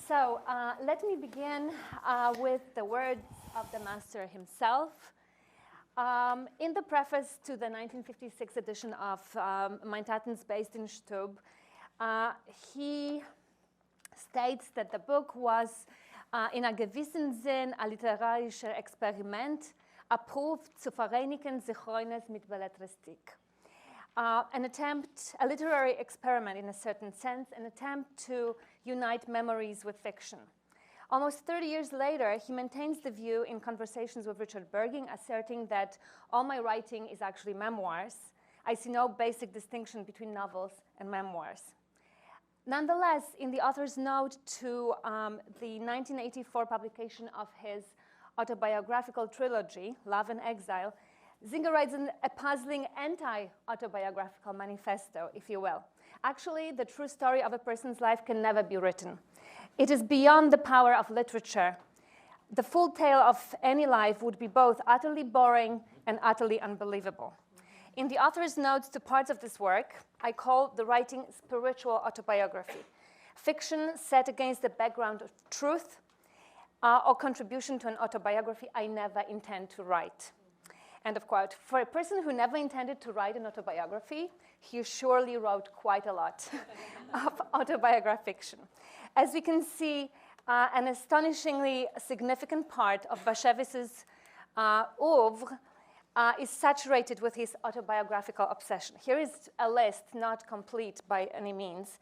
Let me begin with the words of the master himself. In the preface to the 1956 edition of Mein Tatensbeest in Stub, he states that the book was in a gewissen Sinn ein literarischer Experiment, approved zu vereinigen Zichrones mit Belletristik. An attempt, a literary experiment in a certain sense, an attempt to unite memories with fiction. Almost 30 years later, he maintains the view in conversations with Richard Berging, asserting that all my writing is actually memoirs. I see no basic distinction between novels and memoirs. Nonetheless, in the author's note to the 1984 publication of his autobiographical trilogy, Love and Exile, Singer writes a puzzling anti-autobiographical manifesto, if you will. Actually, the true story of a person's life can never be written. It is beyond the power of literature. The full tale of any life would be both utterly boring and utterly unbelievable. In the author's notes to parts of this work, I call the writing spiritual autobiography, fiction set against the background of truth or contribution to an autobiography I never intend to write. End of quote. For a person who never intended to write an autobiography, he surely wrote quite a lot of autobiographic fiction. As we can see, an astonishingly significant part of Bashevis's oeuvre is saturated with his autobiographical obsession. Here is a list, not complete by any means.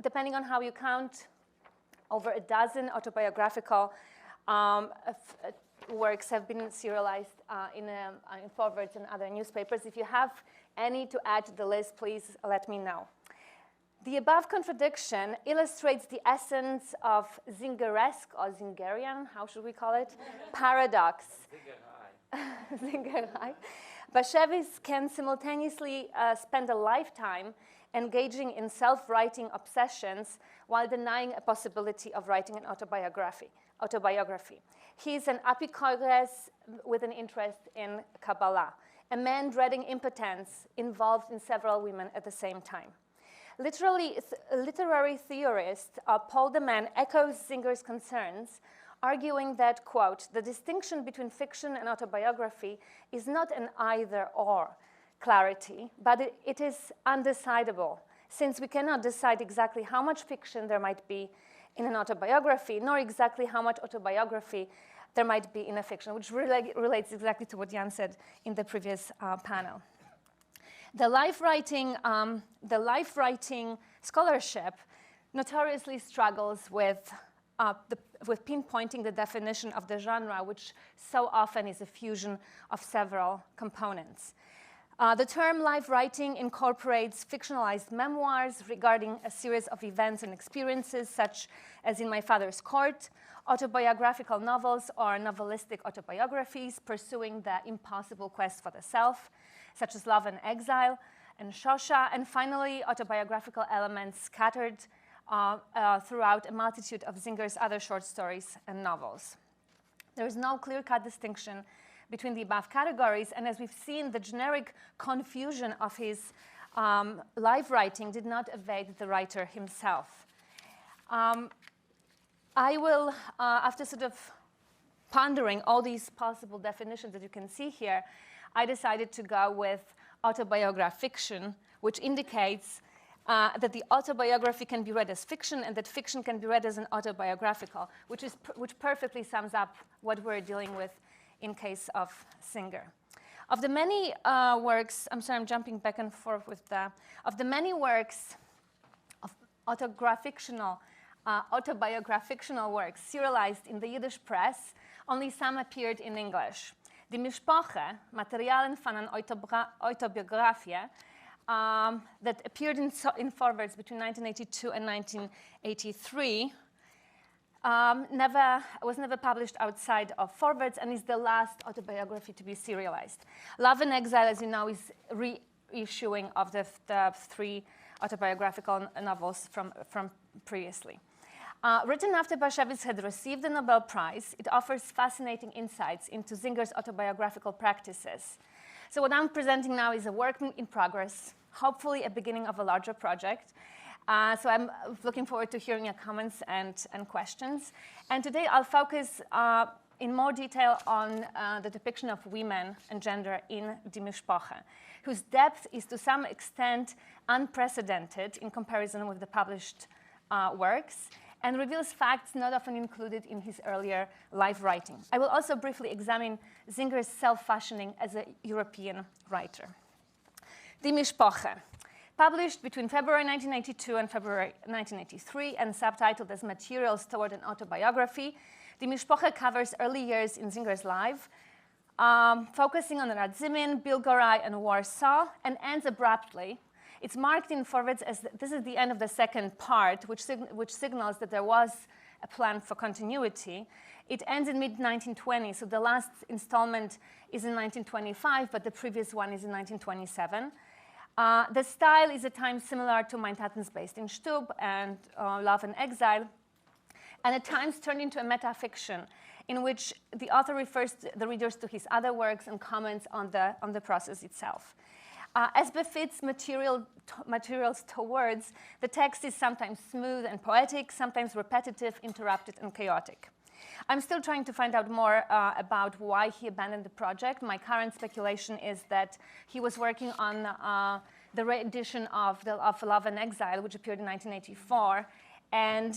Depending on how you count, over a dozen autobiographical works have been serialized in forwards and other newspapers. If you have any to add to the list, please let me know. The above contradiction illustrates the essence of Zingeresque or Zingerian, how should we call it? Paradox. Zingerei. Bashevis can simultaneously spend a lifetime engaging in self-writing obsessions while denying a possibility of writing an autobiography. He is an apikoros with an interest in Kabbalah, a man dreading impotence involved in several women at the same time. Literary theorist Paul de Man echoes Singer's concerns, arguing that, quote, the distinction between fiction and autobiography is not an either-or clarity, but it is undecidable, since we cannot decide exactly how much fiction there might be in an autobiography, nor exactly how much autobiography there might be in a fiction, which relates exactly to what Jan said in the previous panel. The life writing scholarship notoriously struggles with pinpointing the definition of the genre, which so often is a fusion of several components. The term life writing incorporates fictionalized memoirs regarding a series of events and experiences, such as In My Father's Court, autobiographical novels or novelistic autobiographies pursuing the impossible quest for the self, such as Love and Exile and Shosha, and finally, autobiographical elements scattered throughout a multitude of Singer's other short stories and novels. There is no clear-cut distinction between the above categories, and as we've seen, the generic confusion of his life writing did not evade the writer himself. I will, after sort of pondering all these possible definitions that you can see here, I decided to go with autobiographic fiction, which indicates that the autobiography can be read as fiction and that fiction can be read as an autobiographical, which perfectly sums up what we're dealing with in case of Singer. Of the many works, I'm sorry, I'm jumping back and forth with the, of the many works of autobiographical works serialized in the Yiddish press, only some appeared in English. Die mispokhe, Materialien van een Autobiografie, that appeared in forwards between 1982 and 1983, was never published outside of forwards and is the last autobiography to be serialized. Love and Exile, as you know, is reissuing of the three autobiographical novels from previously. Written after Bashevis had received the Nobel Prize, it offers fascinating insights into Singer's autobiographical practices. So what I'm presenting now is a work in progress, hopefully a beginning of a larger project. So I'm looking forward to hearing your comments and questions. And today I'll focus in more detail on the depiction of women and gender in Die Mispokhe, whose depth is to some extent unprecedented in comparison with the published works, and reveals facts not often included in his earlier life writing. I will also briefly examine Singer's self-fashioning as a European writer. Die Mispokhe, published between February 1992 and February 1983 and subtitled as Materials Toward an Autobiography, Die Mispokhe covers early years in Singer's life, focusing on Radzymin, Bilgoraj, and Warsaw, and ends abruptly. It's marked in forwards as this is the end of the second part, which signals that there was a plan for continuity. It ends in mid-1920, so the last installment is in 1925, but the previous one is in 1927. The style is at times similar to Mein Tatens Based in Stub and Love and Exile, and at times turned into a metafiction in which the author refers the readers to his other works and comments on the process itself. As befits materials towards, the text is sometimes smooth and poetic, sometimes repetitive, interrupted, and chaotic. I'm still trying to find out more about why he abandoned the project. My current speculation is that he was working on the re-edition of Love and Exile, which appeared in 1984. And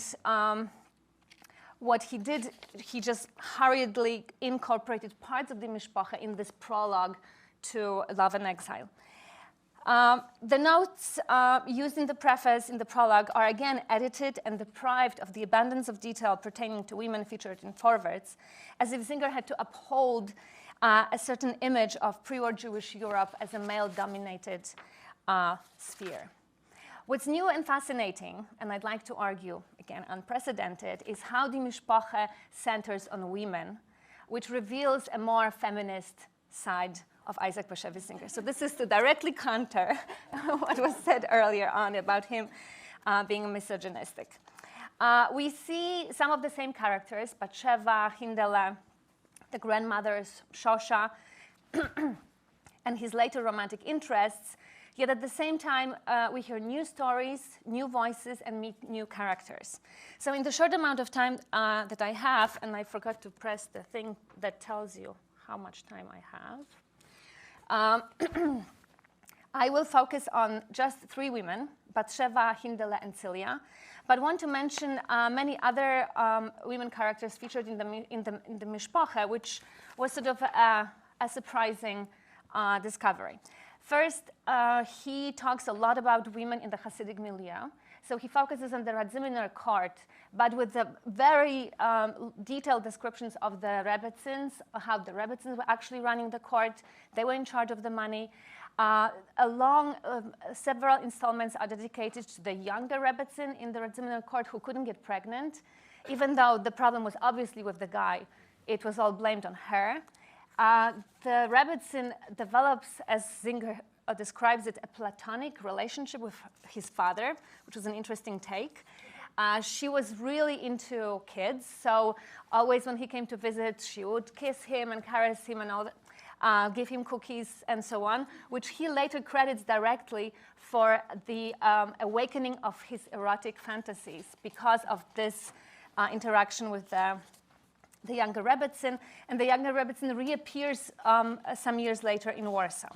what he did, he just hurriedly incorporated parts of the Mispokhe in this prologue to Love and Exile. The notes used in the preface, in the prologue, are again edited and deprived of the abundance of detail pertaining to women featured in forwards, as if Singer had to uphold a certain image of pre-war Jewish Europe as a male-dominated sphere. What's new and fascinating, and I'd like to argue, again, unprecedented, is how Die Mispokhe centers on women, which reveals a more feminist side of Isaac Bashevis Singer. So this is to directly counter what was said earlier on about him being misogynistic. We see some of the same characters, Batsheva, Hindele, the grandmothers, Shosha, and his later romantic interests, yet at the same time, we hear new stories, new voices, and meet new characters. So in the short amount of time that I have, and I forgot to press the thing that tells you how much time I have, I will focus on just three women, Batsheva, Hindele, and Celia, but want to mention many other women characters featured in the Mispokhe, which was sort of a surprising discovery. First, he talks a lot about women in the Hasidic milieu. So he focuses on the Radziminer court, but with the very detailed descriptions of the Rebbetzins, how the Rebbetzins were actually running the court. They were in charge of the money. Several installments are dedicated to the younger Rebbetzin in the Radziminer court who couldn't get pregnant. Even though the problem was obviously with the guy, it was all blamed on her. The Rebbetzin develops, as Singer describes it, a platonic relationship with his father, which was an interesting take. She was really into kids, so always when he came to visit, she would kiss him and caress him and all that, give him cookies and so on, which he later credits directly for the awakening of his erotic fantasies because of this interaction with the younger Rebbetzin, and the younger Rebbetzin reappears some years later in Warsaw.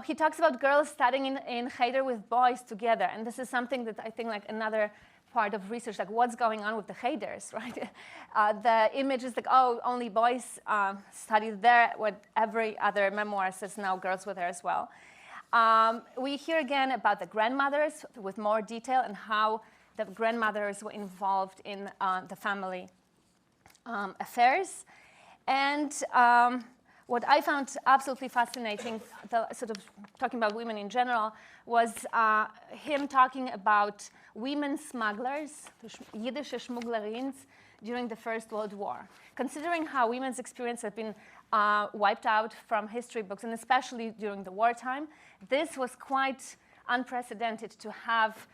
He talks about girls studying in cheder with boys together, and this is something that I think like another part of research, like what's going on with the heders, right? The image is like, oh, only boys studied there, what every other memoir says now girls were there as well. We hear again about the grandmothers with more detail and how the grandmothers were involved in the family affairs. And what I found absolutely fascinating, sort of talking about women in general, was him talking about women smugglers, Yiddish Schmugglerins, during the First World War. Considering how women's experience had been wiped out from history books, and especially during the wartime, this was quite unprecedented to have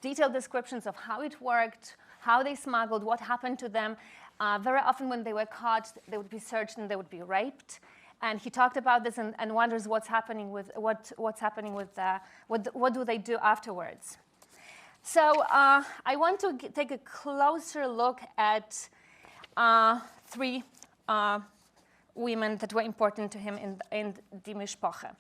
detailed descriptions of how it worked, how they smuggled, what happened to them. Very often when they were caught, they would be searched and they would be raped. And he talked about this and wonders what's happening with what do they do afterwards. So I want to take a closer look at three women that were important to him in the mispokhe.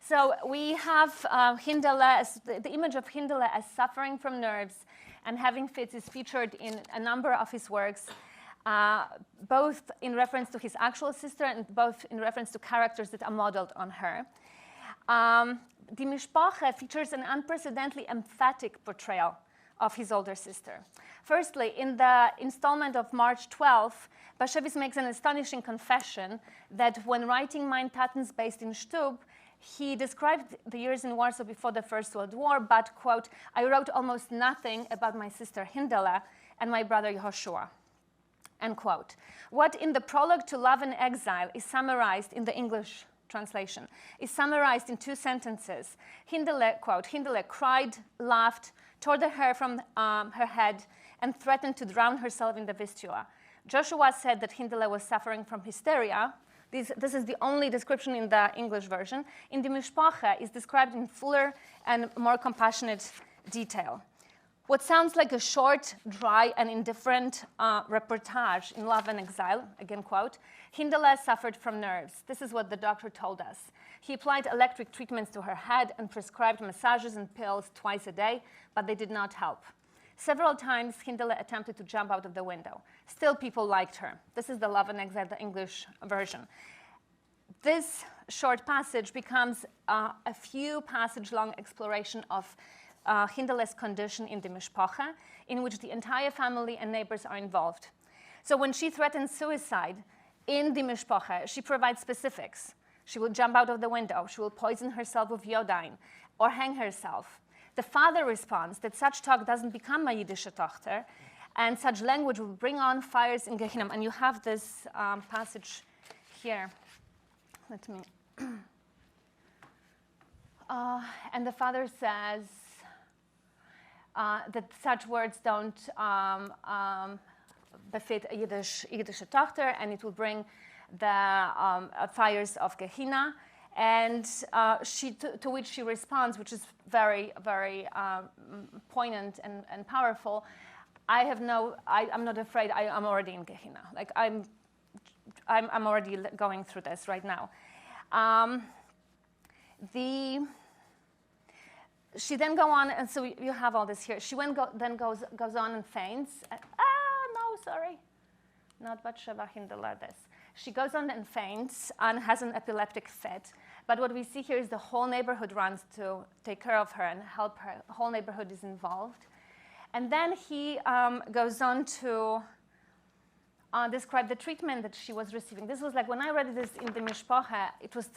So we have Hindele, the image of Hindele as suffering from nerves and having fits is featured in a number of his works, both in reference to his actual sister and both in reference to characters that are modeled on her. The mispokhe features an unprecedentedly emphatic portrayal of his older sister. Firstly, in the installment of March 12th, Bashevis makes an astonishing confession that when writing Mein Tatens based in Stub, he described the years in Warsaw before the First World War, but, quote, I wrote almost nothing about my sister Hindele and my brother Yehoshua, end quote. What in the prologue to Love and Exile is summarized in the English translation is summarized in two sentences. Hindele, quote, Hindele cried, laughed, tore the hair from her head, and threatened to drown herself in the Vistula. Joshua said that Hindele was suffering from hysteria. This is the only description in the English version. In the mispokhe is described in fuller and more compassionate detail. What sounds like a short, dry, and indifferent reportage in Love and Exile, again quote, Hindele suffered from nerves. This is what the doctor told us. He applied electric treatments to her head and prescribed massages and pills twice a day, but they did not help. Several times, Hindele attempted to jump out of the window. Still, people liked her. This is the Love and Exile, the English version. This short passage becomes a few passage-long exploration of Hindele's condition in the mispokhe, in which the entire family and neighbors are involved. So when she threatens suicide in the mispokhe, she provides specifics. She will jump out of the window. She will poison herself with iodine or hang herself. The father responds that such talk doesn't become a Yiddish Tochter, and such language will bring on fires in Gehinnom. And you have this passage here. Let me. And the father says that such words don't befit a Yiddish Tochter, and it will bring the fires of Gehenna. And to which she responds, which is very, very poignant and powerful. I'm not afraid. I'm already in Gehenna. Like I'm already going through this right now. She then go on, and so you have all this here. She then goes on and faints. No, sorry, not Batsheva Hindele. This. She goes on and faints and has an epileptic fit. But what we see here is the whole neighborhood runs to take care of her and help her. The whole neighborhood is involved. And then he goes on to describe the treatment that she was receiving. This was like, when I read this in the mispokhe, it was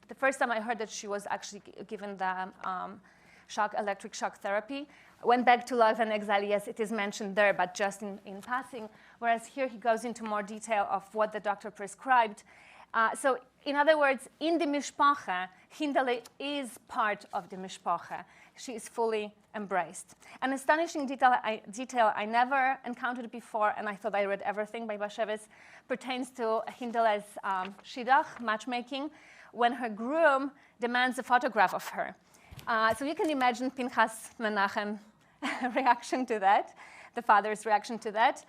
the first time I heard that she was actually given the electric shock therapy. Went back to Love and Exile, yes, it is mentioned there, but just in passing. Whereas here he goes into more detail of what the doctor prescribed. So in other words, in the mispokhe, Hindele is part of the mispokhe. She is fully embraced. An astonishing detail I never encountered before, and I thought I read everything by Bashevis, pertains to Hindele's shidduch, matchmaking, when her groom demands a photograph of her. So you can imagine Pinchas Menachem reaction to that, the father's reaction to that.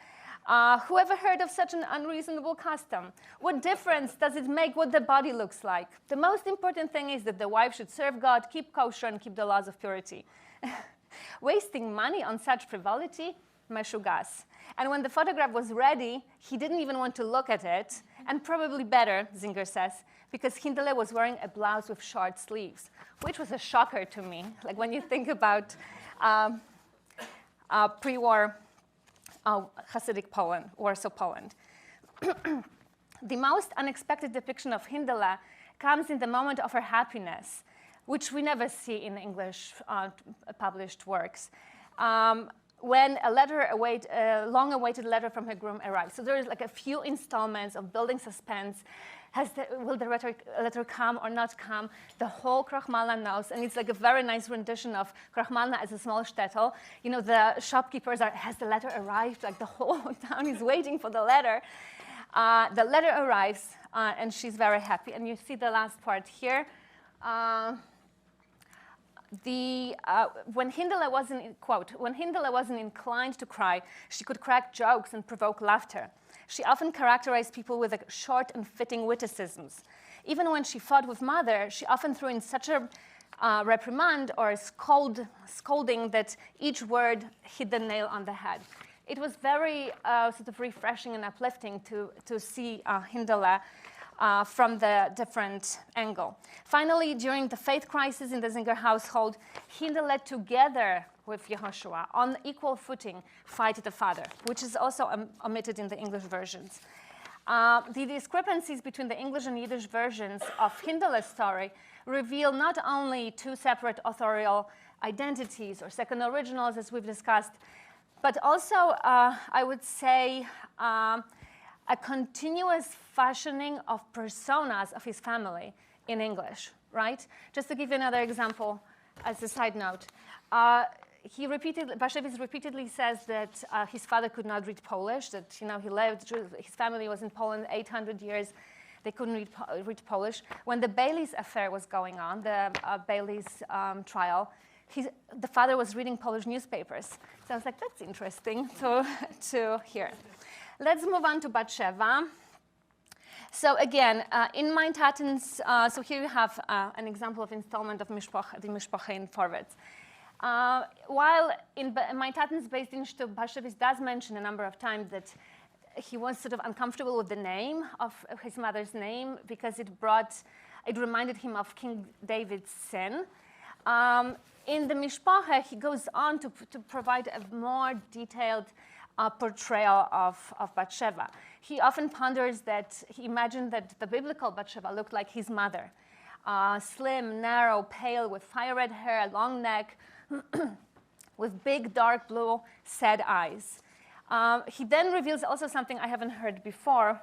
Who ever heard of such an unreasonable custom? What difference does it make what the body looks like? The most important thing is that the wife should serve God, keep kosher, and keep the laws of purity. Wasting money on such frivolity? Meshugas. And when the photograph was ready, he didn't even want to look at it, and probably better, Zinger says, because Hindele was wearing a blouse with short sleeves, which was a shocker to me. Like when you think about pre-war Hasidic Poland, Warsaw, Poland. The most unexpected depiction of Hindele comes in the moment of her happiness, which we never see in English published works. When a long-awaited letter from her groom arrives. So there is like a few installments of building suspense. Will the letter come or not come? The whole Krachmalna knows, and it's like a very nice rendition of Krachmalna as a small shtetl. You know, the shopkeepers has the letter arrived? Like the whole town is waiting for the letter. The letter arrives, and she's very happy. And you see the last part here. When Hindele wasn't, quote, when Hindele wasn't inclined to cry, she could crack jokes and provoke laughter. She often characterized people with short and fitting witticisms. Even when she fought with mother, she often threw in such a reprimand or scolding that each word hit the nail on the head. It was very sort of refreshing and uplifting to see Hindele from the different angle. Finally, during the faith crisis in the Zinger household, Hindele, together with Yehoshua, on equal footing, fight the father, which is also omitted in the English versions. The discrepancies between the English and Yiddish versions of Hindele's story reveal not only two separate authorial identities or second originals, as we've discussed, but also, I would say, a continuous fashioning of personas of his family in English, right? Just to give you another example as a side note. Bashevis repeatedly says that his father could not read Polish, that he lived, his family was in Poland 800 years, they couldn't read Polish. When the Bailey's affair was going on, the Bailey's trial, the father was reading Polish newspapers. So I was like, that's interesting to hear. Let's move on to Batsheva. So again, in Meintatten's, so here you have an example of installment of the mispokhe in Forwards. While in Meintatten's Beis Din Shtup, Bashevis does mention a number of times that he was sort of uncomfortable with the name of his mother's name because it reminded him of King David's sin. In the Mishpacha, he goes on to provide a more detailed portrayal of Batsheva. He often ponders that he imagined that the biblical Batsheva looked like his mother. Slim, narrow, pale, with fire red hair, long neck, with big, dark blue, sad eyes. He then reveals also something I haven't heard before,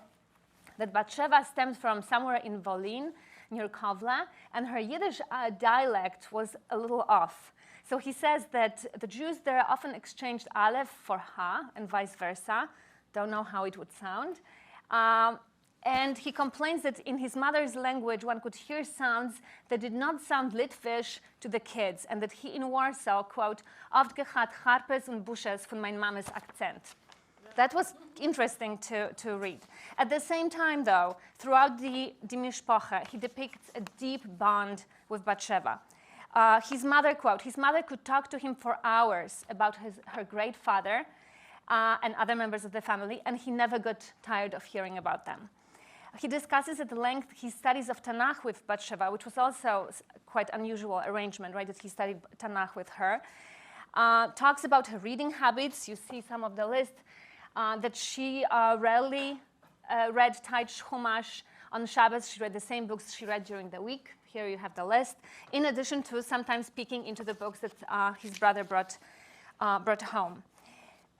that Batsheva stems from somewhere in Wolin, near Kovla, and her Yiddish dialect was a little off. So he says that the Jews there often exchanged aleph for ha, and vice versa. Don't know how it would sound. And he complains that in his mother's language, one could hear sounds that did not sound Litvish to the kids, and that he in Warsaw, quote, oft gehad harpes und bushes von mein Mames Akzent. That was interesting to read. At the same time, though, throughout the Mishpacha, he depicts a deep bond with Batsheva. His mother, quote, his mother could talk to him for hours about her great father and other members of the family, and he never got tired of hearing about them. He discusses at length his studies of Tanakh with Batsheva, which was also quite unusual arrangement, right, that he studied Tanakh with her. Talks about her reading habits. You see some of the list. That she rarely read Taich Chumash on Shabbos. She read the same books she read during the week. Here you have the list. In addition to sometimes peeking into the books that his brother brought home.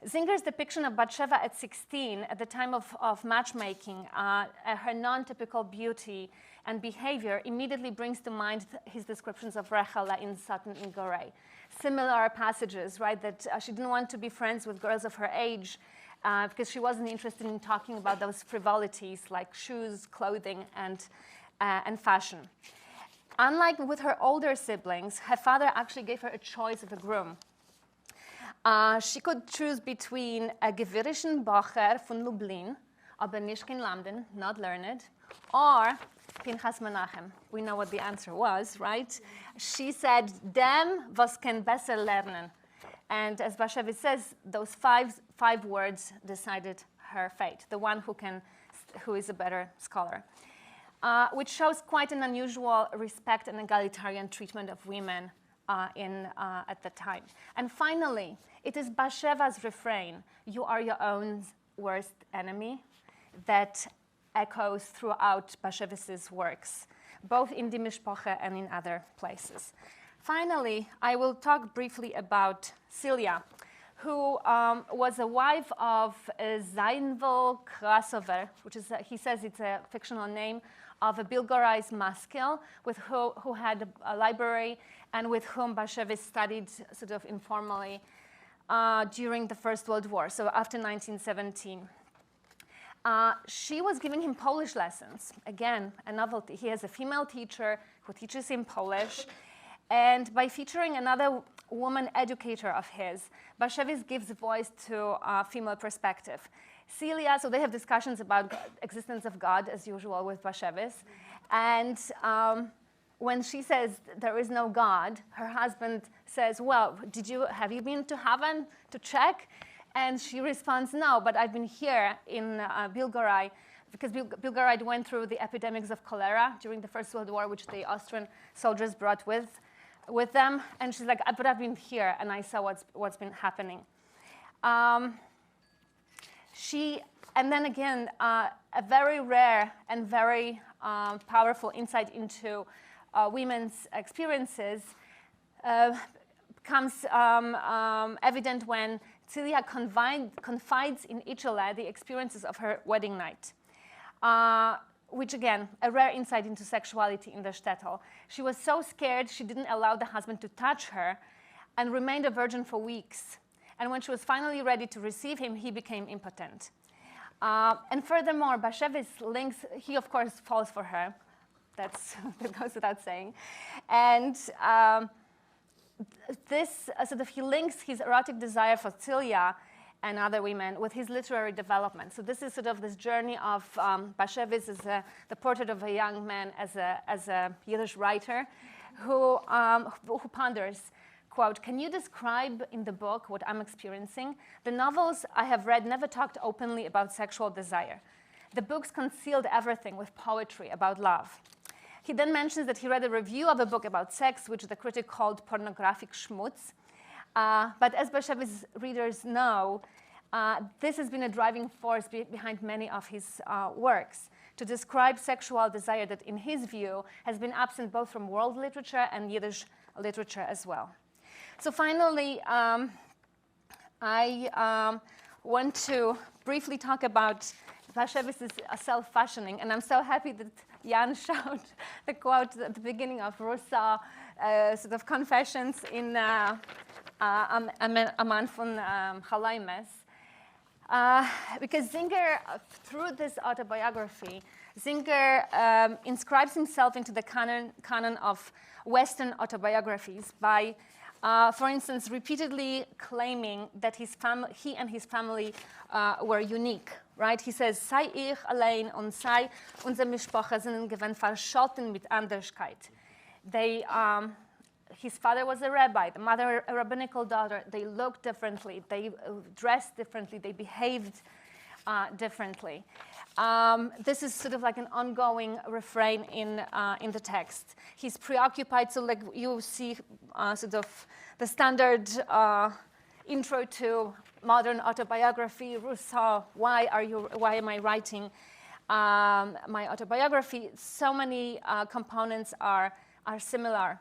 Zinger's depiction of Batsheva at 16, at the time of matchmaking, her non-typical beauty and behavior immediately brings to mind his descriptions of Rechela in Sutton in Gorey. Similar passages, right, that she didn't want to be friends with girls of her age because she wasn't interested in talking about those frivolities like shoes, clothing, and fashion. Unlike with her older siblings, her father actually gave her a choice of a groom. She could choose between a gewirrischen Bacher von Lublin, aber nicht in London, not learned, or Pinchas Menachem. We know what the answer was, right? She said, dem was can besser lernen. And as Bashevis says, those five words decided her fate, the one who is a better scholar, which shows quite an unusual respect and egalitarian treatment of women at the time. And finally, it is Basheva's refrain, you are your own worst enemy, that echoes throughout Bashevis's works, both in the Mishpoche and in other places. Finally, I will talk briefly about Celia, who was a wife of Zeinvel Krasover, which is, he says it's a fictional name, of a Bilgorized maskil with who had a library and with whom Bashevis studied sort of informally during the First World War, so after 1917. she was giving him Polish lessons. Again, a novelty. He has a female teacher who teaches him Polish. And by featuring another woman educator of his, Bashevis gives voice to a female perspective. Celia, so they have discussions about existence of God, as usual with Bashevis. And when she says there is no God, her husband says, well, have you been to heaven to check? And she responds, no, but I've been here in Bilgoraj, because Bilgoraj went through the epidemics of cholera during the First World War, which the Austrian soldiers brought with them. And she's like, but I've been here, and I saw what's been happening. And then again, a very rare and very powerful insight into women's experiences becomes evident when Celia confides in Ichele the experiences of her wedding night, which again, a rare insight into sexuality in the shtetl. She was so scared she didn't allow the husband to touch her and remained a virgin for weeks. And when she was finally ready to receive him, he became impotent. And furthermore, Bashevis links, he of course falls for her. That goes without saying. And he links his erotic desire for Celia and other women with his literary development. So this is sort of this journey of Bashevis as the portrait of a young man as a Yiddish writer who ponders, quote, can you describe in the book what I'm experiencing? The novels I have read never talked openly about sexual desire. The books concealed everything with poetry about love. He then mentions that he read a review of a book about sex, which the critic called pornographic schmutz. But as Bashevis readers know, this has been a driving force behind many of his works, to describe sexual desire that, in his view, has been absent both from world literature and Yiddish literature as well. So finally, I want to briefly talk about Bashevis' self-fashioning, and I'm so happy that Jan showed the quote at the beginning of Rousseau, sort of confessions in A Man von Halaimes. Because Singer, through this autobiography, Singer inscribes himself into the canon of Western autobiographies by, for instance, repeatedly claiming that he and his family were unique. Right? He says, sei ich allein und sei unsere Mispokhe sind gewinn verscholten mit Anderskeit. His father was a rabbi, the mother a rabbinical daughter. They looked differently, they dressed differently, they behaved differently. This is sort of like an ongoing refrain in the text. He's preoccupied, so like you see sort of the standard intro to modern autobiography, Rousseau, why am I writing my autobiography? So many components are similar.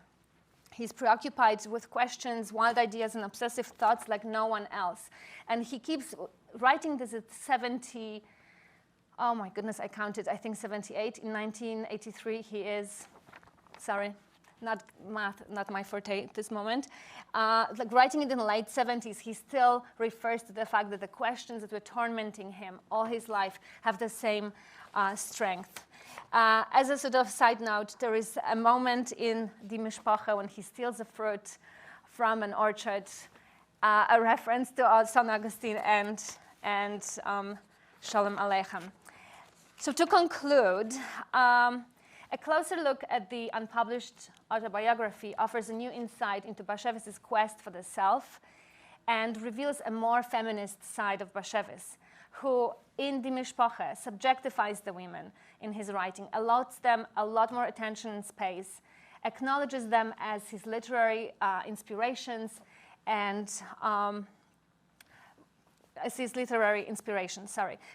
He's preoccupied with questions, wild ideas, and obsessive thoughts like no one else. And he keeps writing this at 70, oh my goodness, I counted, I think 78. In 1983, he is, sorry, not math, not my forte at this moment. Like writing it in the late 70s, he still refers to the fact that the questions that were tormenting him all his life have the same strength. As a sort of side note, there is a moment in Die Mispokhe when he steals a fruit from an orchard, a reference to St. Augustine and Shalom Aleichem. So to conclude, a closer look at the unpublished autobiography offers a new insight into Bashevis' quest for the self and reveals a more feminist side of Bashevis, who in Die Mispokhe subjectifies the women in his writing, allots them a lot more attention and space, acknowledges them as his literary inspirations, and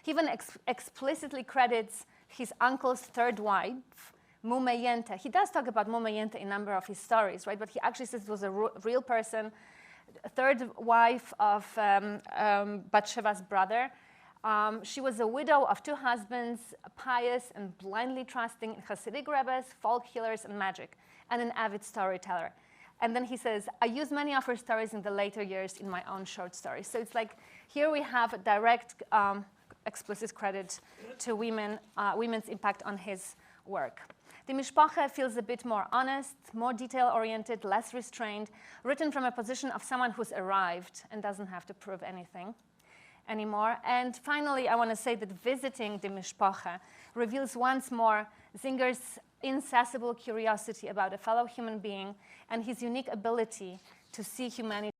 He even explicitly credits his uncle's third wife, Mumeyente. He does talk about Mumeyente in a number of his stories, right? But he actually says it was a real person, third wife of Batsheva's brother. She was a widow of two husbands, pious and blindly trusting in Hasidic rebbes, folk healers, and magic, and an avid storyteller. And then he says, I use many of her stories in the later years in my own short stories. So it's like, here we have a direct explicit credit to women's impact on his work. The mispokhe feels a bit more honest, more detail-oriented, less restrained, written from a position of someone who's arrived and doesn't have to prove anything anymore. And finally, I want to say that visiting the mispokhe reveals once more Zinger's insatiable curiosity about a fellow human being and his unique ability to see humanity